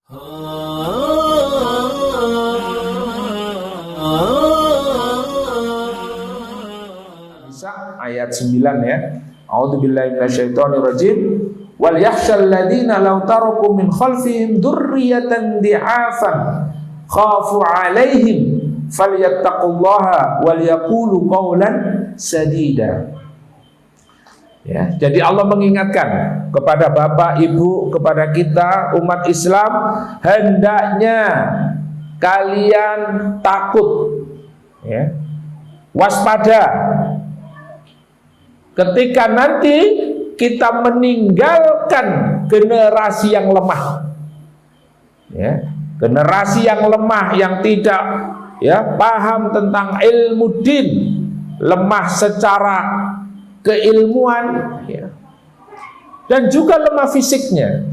Ayat 9 ya. A'udzubillahi minasyaitonirrajim. Wal yakhshal ladzina law taraku min khalfihim dzurriyyatan di'afan khafu 'alaihim falyattaqullaha wal yaqulu qawlan sadida. Ya, jadi Allah mengingatkan kepada bapak, ibu, kepada kita umat Islam, hendaknya kalian takut, ya, waspada ketika nanti kita meninggalkan generasi yang lemah, ya, generasi yang lemah yang tidak, ya, paham tentang ilmu din, lemah secara keilmuan, ya, dan juga lemah fisiknya.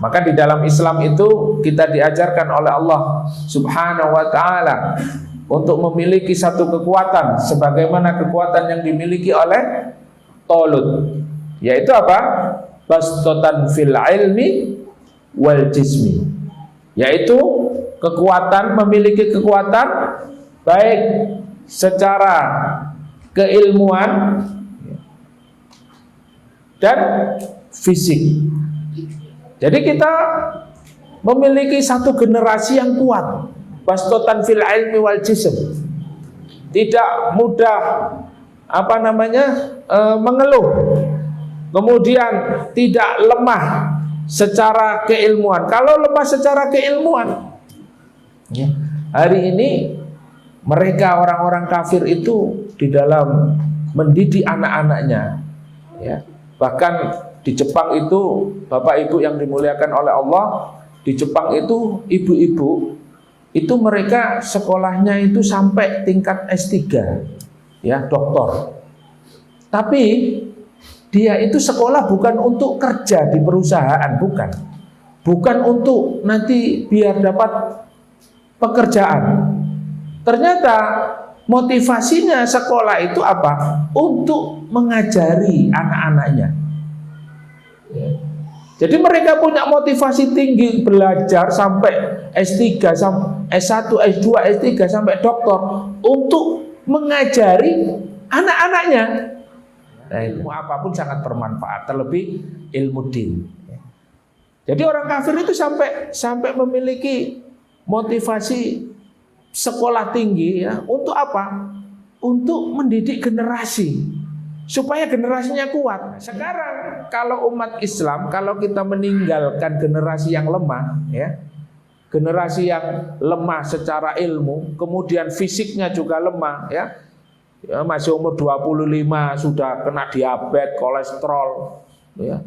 Maka di dalam Islam itu kita diajarkan oleh Allah Subhanahu wa ta'ala untuk memiliki satu kekuatan sebagaimana kekuatan yang dimiliki oleh Talut, yaitu apa? Bastatan fil ilmi wal jismi, yaitu kekuatan, memiliki kekuatan baik secara keilmuan dan fisik. Jadi kita memiliki satu generasi yang kuat, bastotan fil ilmi wal jism, tidak mudah mengeluh, kemudian tidak lemah secara keilmuan. Kalau lemah secara keilmuan, ya, hari ini mereka orang-orang kafir itu di dalam mendidik anak-anaknya, ya. Bahkan di Jepang itu, bapak ibu yang dimuliakan oleh Allah, di Jepang itu ibu-ibu itu mereka sekolahnya itu sampai tingkat S3, ya, doktor. Tapi dia itu sekolah bukan untuk kerja di perusahaan, bukan untuk nanti biar dapat pekerjaan. Ternyata motivasinya sekolah itu apa? Untuk mengajari anak-anaknya. Ya. Jadi mereka punya motivasi tinggi belajar sampai S3, S1, S2, S3 sampai doktor untuk mengajari anak-anaknya. Nah, ilmu apapun sangat bermanfaat, terlebih ilmu din. Jadi orang kafir itu sampai memiliki motivasi sekolah tinggi, ya, untuk apa? Untuk mendidik generasi supaya generasinya kuat. Sekarang kalau umat Islam, kalau kita meninggalkan generasi yang lemah, ya, generasi yang lemah secara ilmu, kemudian fisiknya juga lemah, ya, masih umur 25 sudah kena diabetes, kolesterol, ya,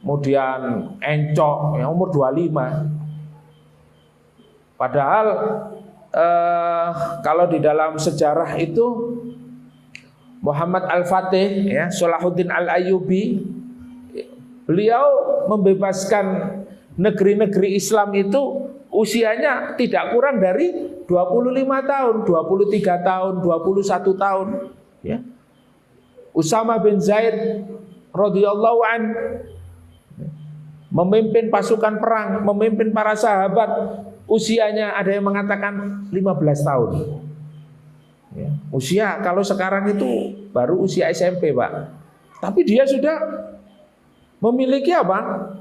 kemudian encok, ya, umur 25. Padahal kalau di dalam sejarah itu Muhammad Al-Fatih, ya, Salahuddin Al-Ayyubi, beliau membebaskan negeri-negeri Islam itu usianya tidak kurang dari 25 tahun, 23 tahun, 21 tahun, ya. Usama bin Zaid radhiyallahu an memimpin pasukan perang, memimpin para sahabat, usianya ada yang mengatakan 15 tahun. Ya, usia kalau sekarang itu baru usia SMP, Pak. Tapi dia sudah memiliki apa?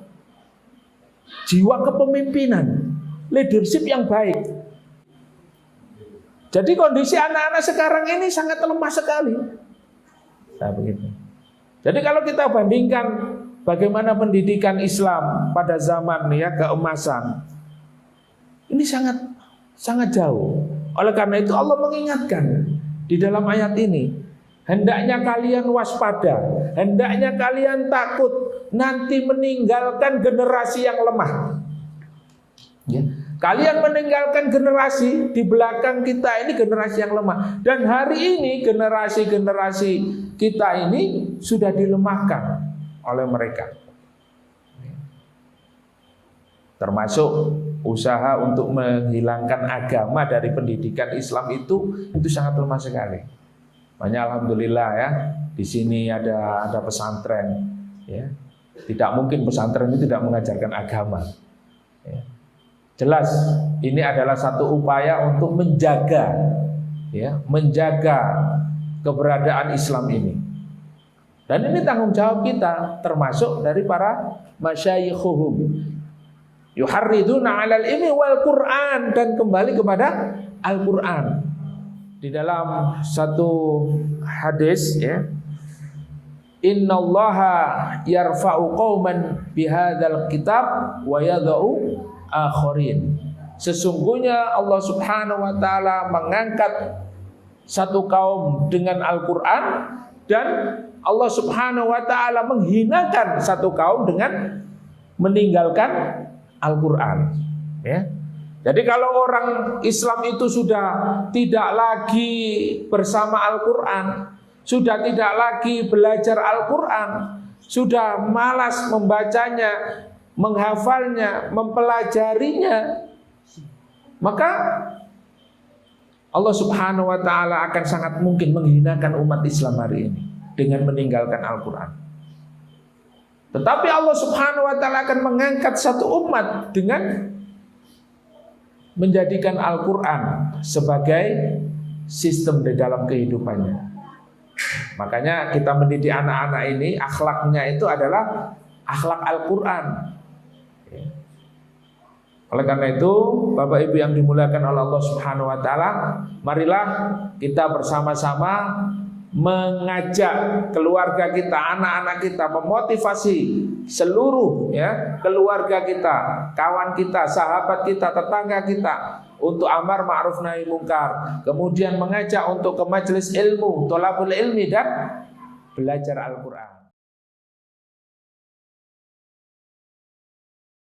Jiwa kepemimpinan, leadership yang baik. Jadi kondisi anak-anak sekarang ini sangat lemah sekali. Nah, begitu. Jadi kalau kita bandingkan bagaimana pendidikan Islam pada zaman, ya, keemasan, ini sangat jauh. Oleh karena itu Allah mengingatkan di dalam ayat ini, hendaknya kalian waspada, hendaknya kalian takut nanti meninggalkan generasi yang lemah. Ya. Kalian meninggalkan generasi di belakang kita ini, generasi yang lemah. Dan hari ini generasi-generasi kita ini sudah dilemahkan oleh mereka. Termasuk usaha untuk menghilangkan agama dari pendidikan Islam itu sangat lemah sekali. Makanya alhamdulillah, ya, di sini ada pesantren, ya. Tidak mungkin pesantren ini tidak mengajarkan agama. Ya. Jelas ini adalah satu upaya untuk menjaga, ya, menjaga keberadaan Islam ini. Dan ini tanggung jawab kita, termasuk dari para masyayikhuhum. Yuharriduna 'alal ilmi wal Qur'an, dan kembali kepada Al-Qur'an. Di dalam satu hadis, ya, innallaha yarfa'u qauman bihadzal kitab wa yadha'u akharin. Sesungguhnya Allah Subhanahu wa taala mengangkat satu kaum dengan Al-Qur'an, dan Allah Subhanahu wa taala menghinakan satu kaum dengan meninggalkan Al-Qur'an, ya. Jadi kalau orang Islam itu sudah tidak lagi bersama Al-Qur'an, sudah tidak lagi belajar Al-Qur'an, sudah malas membacanya, menghafalnya, mempelajarinya, maka Allah Subhanahu wa taala akan sangat mungkin menghinakan umat Islam hari ini dengan meninggalkan Al-Qur'an. Tetapi Allah Subhanahu wa taala akan mengangkat satu umat dengan menjadikan Al-Qur'an sebagai sistem di dalam kehidupannya. Makanya kita mendidik anak-anak ini, akhlaknya itu adalah akhlak Al-Qur'an. Oleh karena itu, Bapak Ibu yang dimuliakan oleh Allah Subhanahu wa taala, marilah kita bersama-sama mengajak keluarga kita, anak-anak kita, memotivasi seluruh, ya, keluarga kita, kawan kita, sahabat kita, tetangga kita untuk amar ma'ruf nahi mungkar. Kemudian mengajak untuk ke majelis ilmu, thalabul ilmi, dan belajar Al-Qur'an.